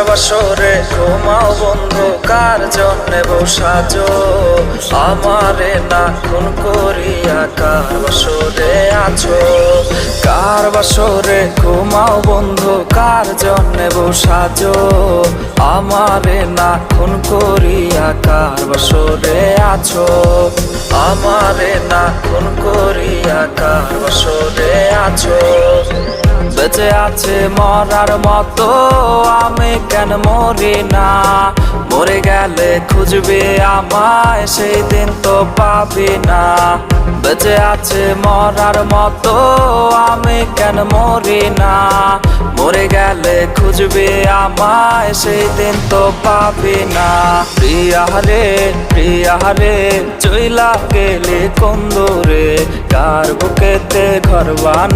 বাসরে ঘুমাও বন্ধু, কার জন্যে বসাজো আমারে না খুন করিয়া? কার বাসরে আছো? কার বাসরে ঘুমাও বন্ধু, কার জন্যে বসাজো আমারে না খুন করিয়া? কার বাসরে আছো আমারে না খুন করিয়া? কার বাসরে আছো? বেঁচে আছে মরার মতো আমি কেন মরি না? মরে গেলে খুঁজবে আমায়, সেই দিন তো পাবি না। বেঁচে আছে মরার মতো আমি কেন মরি না? মরে গেলে খুঁজবে আমায়, সেই দিন তো পাবি না। প্রিয়া রে চইলা গেলে কোন দূরে, কার বুকেতে ঘর বানাই